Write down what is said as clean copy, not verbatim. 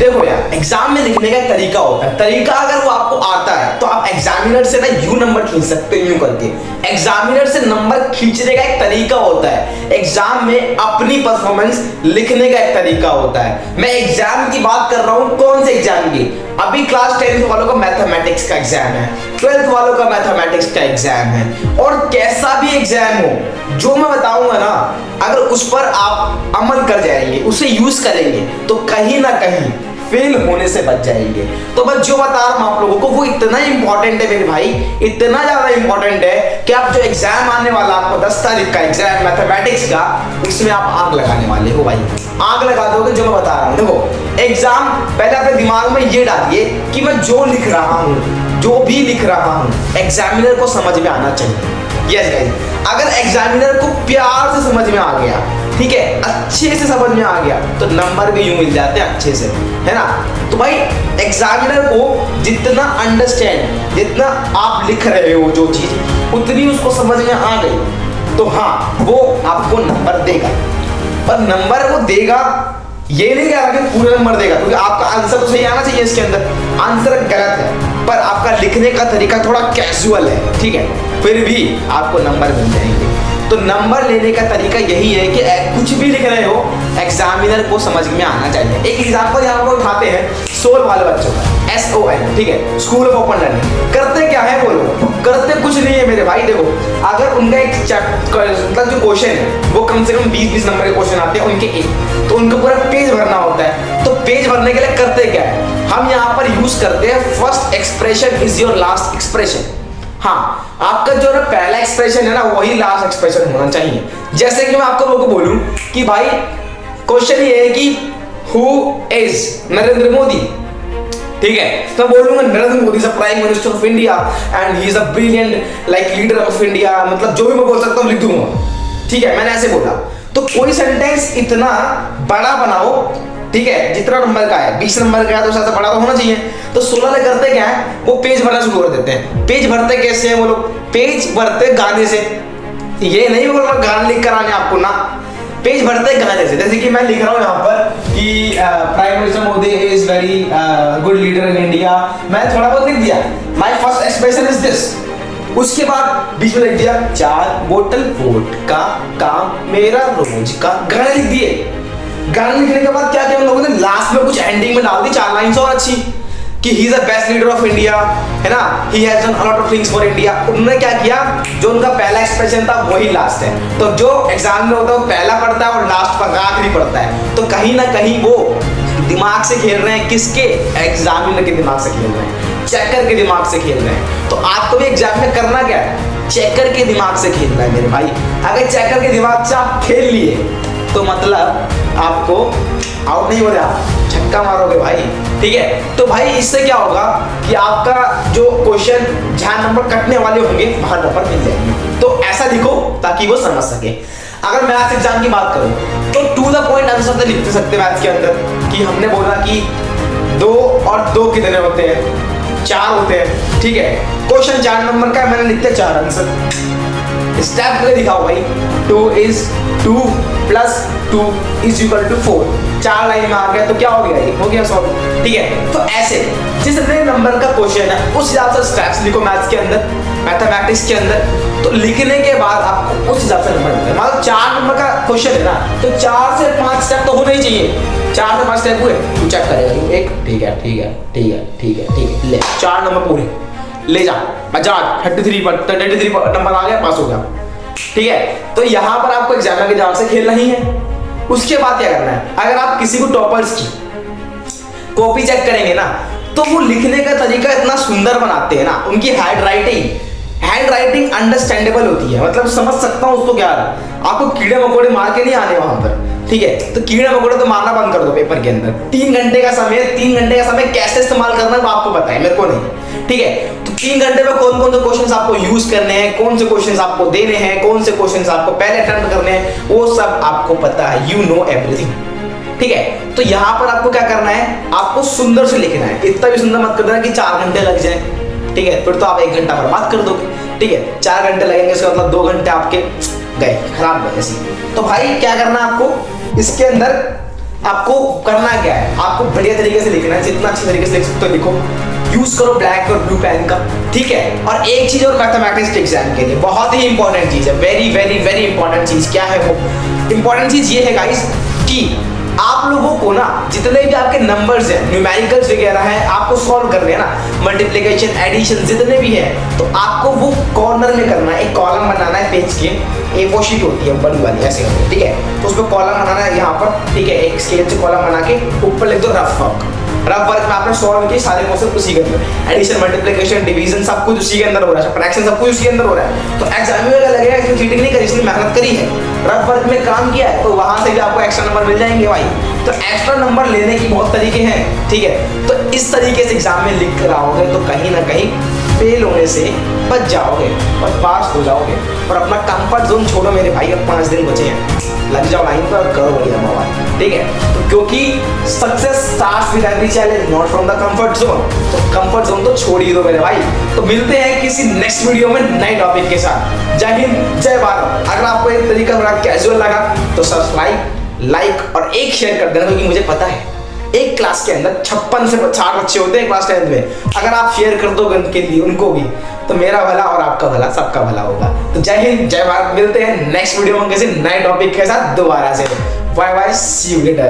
देखो यार, एग्जाम में लिखने का एक तरीका होता है। तरीका अगर वो आपको आता है तो आप एग्जामिनर से ना यू नंबर खींच सकते हो, यूं करके। एग्जामिनर से नंबर खींचने का एक तरीका होता है। एग्जाम में अपनी परफॉर्मेंस लिखने का एक तरीका होता है। मैं एग्जाम की बात कर रहा हूं, कौन से एग्जाम की? अभी क्लास 10th वालों का मैथमेटिक्स का एग्जाम है, 12th वालों का मैथमेटिक्स का एग्जाम है, और कैसा भी एग्जाम हो, जो मैं बताऊंगा ना, अगर उस पर आप अमल कर जाएंगे, उसे यूज करेंगे, तो कहीं ना कहीं फेल होने से बच जाएंगे। तो मैं जो बता रहा हूं आप लोगों को, वो इतना इंपॉर्टेंट है मेरे भाई, इतना ज्यादा इंपॉर्टेंट है कि आप जो एग्जाम आने वाला आपको 10 तारीख का एग्जाम मैथमेटिक्स का, उसमें आप आग लगाने वाले हो भाई, आग लगा दोगे जो मैं बता रहा हूं। देखो, एग्जाम पहले अपने दिमाग में ये डालिए कि मैं जो लिख रहा हूं, जो भी लिख रहा हूं, एग्जामिनर को समझ में आना चाहिए। यस गाइस, अगर एग्जामिनर को प्यार से समझ में आ गया, ठीक है, अच्छे से समझ में आ गया, तो नंबर भी यूं मिल जाते हैं अच्छे से, है ना। तो भाई एग्जामिनर को जितना अंडरस्टैंड, जितना आप लिख रहे हो जो चीज, उतनी उसको समझ में आ गई, तो हाँ, वो आपको नंबर देगा। पर नंबर वो देगा, ये नहीं कह रहा कि पूरे नंबर देगा, क्योंकि आपका आंसर तो सही आना चाहिए इसके अंदर। आंसर गलत है, पर आपका लिखने का तरीका थोड़ा कैजुअल है, ठीक है, फिर भी आपको नंबर मिल जाएंगे। तो नंबर लेने का तरीका यही है कि कुछ भी लिख रहे हो, एग्जामिनर को समझ में आना चाहिए। एक एग्जाम्पल यहाँ पर उठाते हैं सोल वाले बच्चों का, SOL, ठीक है, स्कूल ऑफ ओपन लर्निंग। करते क्या है वो लोग? करते कुछ नहीं है मेरे भाई। देखो, अगर उनका एक मतलब जो क्वेश्चन है वो कम से कम 20-20 नंबर के क्वेश्चन आते हैं उनके एक, तो उनको पूरा पेज भरना होता है। तो पेज भरने के लिए करते क्या है, हम यहाँ पर यूज करते हैं first expression is your last expression. हाँ, आपका जो ना पहला एक्सप्रेशन है ना, वही लास्ट एक्सप्रेशन होना चाहिए। जैसे कि मैं आपको लोगों को बोलूं कि भाई क्वेश्चन ये है कि हु इज नरेंद्र मोदी, ठीक है, तो बोलूंगा Narendra Modi is a prime minister of India and he is a brilliant like leader of India, मतलब जो भी मैं बोल सकता हूँ लिख दूंगा, ठीक है, मैंने ऐसे बोला। तो कोई सेंटेंस इतना बड़ा बनाओ, ठीक है, जितना नंबर का है, 20 नंबर का है, तो उससे बड़ा तो होना चाहिए। तो 16 ले करते क्या है, वो पेज भरना शुरू कर देते हैं। पेज भरते कैसे हैं वो लोग? पेज भरते गाने से। ये नहीं बोल रहा गाने लिख कर आने आपको ना, पेज भरते गाने से। जैसे कि मैं लिख रहा हूँ यहाँ पर कि prime minister Modi is very good leader in India, मैं थोड़ा बहुत लिख दिया, my first expression is this. उसके बाद बीच में लिख दिया 4 बोतल वोडका का मेरा रोज का, गाने लिख दिए। गाने लिखने के बाद क्या किया उन लोगों ने, लास्ट में कुछ एंडिंग में डाल दी 4 लाइन्स और अच्छी, कि he is the best leader of India, है ना, he has done a lot of things for India. उन्होंने क्या किया, जो उनका पहला एक्सप्रेशन था वही लास्ट है। तो जो एग्जाम में होता है वो पहला पढ़ता है और लास्ट पर आखिरी पढ़ता है। तो कहीं ना कहीं वो दिमाग से खेल रहे हैं, किसके? एग्जामिनर के दिमाग से खेल रहे हैं, चेकर के दिमाग से खेल रहे हैं। तो आपको भी एग्जाम में करना क्या है, चेकर के दिमाग से खेलना है मेरे भाई। अगर चेकर के दिमाग से आप खेल लिए तो मतलब आपको आउट नहीं हो रहा, छक्का मारोगे भाई, ठीक है। तो भाई इससे क्या होगा कि आपका जो क्वेश्चन जहां नंबर कटने वाले होंगे वहां नंबर मिल जाएंगे। तो ऐसा लिखो ताकि वो समझ सके। अगर मैथ्स एग्जाम की बात करूं तो टू द पॉइंट आंसर तो लिख सकते मैथ्स के अंदर, कि हमने बोला कि 2 और 2 कितने होते हैं, 4 होते हैं, ठीक है। क्वेश्चन 4 नंबर का, मैंने लिखते 4 आंसर। स्टेप पे दिखाओ भाई, 2 is 2 plus 2 is equal to 4। 4 line में आ गया तो क्या हो गया, ये हो गया सॉल्व, ठीक है। तो ऐसे जितने नंबर का क्वेश्चन है उस हिसाब से स्टेप्स लिखो मैथ्स के अंदर, मैथमेटिक्स के अंदर। तो लिखने के बाद आपको उस हिसाब से नंबर मिलता है। मान लो 4 नंबर का क्वेश्चन है ना, तो 4 से 5 स्टेप तो होने ही चाहिए। 4 से 5 स्टेप हुए, तू चेक करेगा, एक ठीक है, ठीक है, ठीक है, ठीक है, ठीक है, ले 4 नंबर पूरे ले जा, बचा 33 नंबर आ गया, पास हो गया, ठीक है। तो यहाँ पर आपको एग्जाम के दिमाग से खेलना ही है। उसके बाद क्या करना है, अगर आप किसी को टॉपर्स की कॉपी चेक करेंगे ना, तो वो लिखने का तरीका इतना सुंदर बनाते हैं ना, उनकी हैंड राइटिंग अंडरस्टैंडेबल होती है, मतलब समझ सकता हूँ उसको क्या है। आपको कीड़े मकोड़े मार के नहीं आने वहां पर, ठीक है। तो कीड़े मकोड़े तो मारना बंद कर दो पेपर के अंदर। 3 घंटे का समय कैसे इस्तेमाल करना है वो आपको पता है, मेरे को नहीं, ठीक है। तो 3 घंटे में कौन कौन से क्वेश्चंस आपको यूज करने हैं, कौन से क्वेश्चंस आपको देने हैं, कौन से क्वेश्चंस आपको पहले अटेम्प्ट करने हैं, वो सब आपको पता है, यू नो एवरीथिंग, ठीक है। तो यहाँ पर आपको क्या करना है, आपको सुंदर से लिखना है। इतना भी सुंदर मत कर देना कि 4 घंटे लग जाए, ठीक है, फिर तो आप 1 घंटा बर्बाद कर दोगे, ठीक है। 4 घंटे लगेंगे, इसका मतलब 2 घंटे आपके गए, खराब गए ऐसे। तो भाई क्या करना है आपको, इसके अंदर आपको करना क्या है, आपको बढ़िया तरीके से लिखना है, जितना अच्छी तरीके से लिख सकते हो लिखो। यूज करो ब्लैक और ब्लू पेन का, ठीक है। और एक चीज और मैथमेटिक्स के एग्जाम के लिए बहुत ही इंपॉर्टेंट चीज है, वेरी वेरी वेरी इंपॉर्टेंट चीज। क्या है वो इंपॉर्टेंट चीज? ये है गाइस कि आप लोगों को ना जितने भी आपके नंबर्स हैं, न्यूमेरिकल्स वगैरह हैं, आपको सॉल्व करने हैं ना, मल्टीप्लिकेशन, एडिशन, जितने भी हैं, तो आपको वो कॉर्नर में करना है। एक कॉलम बनाना है पेज के, A4 शीट होती है बड़ी वाली ऐसे होती है, ठीक है। तो उसमें कॉलम बनाना है यहाँ पर, ठीक है। एक स्केल से कॉलम बना के ऊपर लिख दो रफ वर्क। रफ वर्क में आपने सॉल्व किए सारे क्वेश्चन उसी के अंदर, एडिशन, मल्टीप्लिकेशन, डिवीजन सब कुछ उसी के अंदर हो रहा है, फ्रैक्शन सब कुछ उसी के अंदर हो रहा है। तो एग्जाम में लगेगा इसमें चीटिंग नहीं करी, इसने मेहनत करी है, रफ वर्क में काम किया है, तो वहां से भी आपको एक्स्ट्रा नंबर मिल जाएंगे भाई। तो एक्स्ट्रा नंबर लेने की बहुत तरीके हैं, ठीक है। तो इस तरीके से एग्जाम में लिख कर आओगे तो कहीं ना कहीं फेल होने से बच जाओगे और पास हो जाओगे। और अपना कंफर्ट जोन छोड़ो मेरे भाई, अब 5 दिन बचे हैं, लग जाओ लाइन पर और करो बढ़िया मवाद, ठीक है। तो क्योंकि success starts with every challenge, not from the comfort zone. तो कंफर्ट जोन तो छोड़ ही दो मेरे भाई। तो मिलते हैं किसी नेक्स्ट वीडियो में नए टॉपिक के साथ। जय हिंद, जय भारत। अगर आपको एक तरीका बड़ा कैजुअल लगा तो सब्सक्राइब, लाइक और एक शेयर कर देना, क्योंकि मुझे पता है एक क्लास के अंदर 56 से 60 बच्चे होते हैं क्लास 10th में। अगर आप शेयर कर दोगे उनके लिए, उनको भी, तो मेरा भला और आपका भला, सबका भला होगा। तो जय हिंद, जय भारत। मिलते हैं नेक्स्ट वीडियो में किसी नए टॉपिक के साथ दोबारा से। Bye bye, see you letter.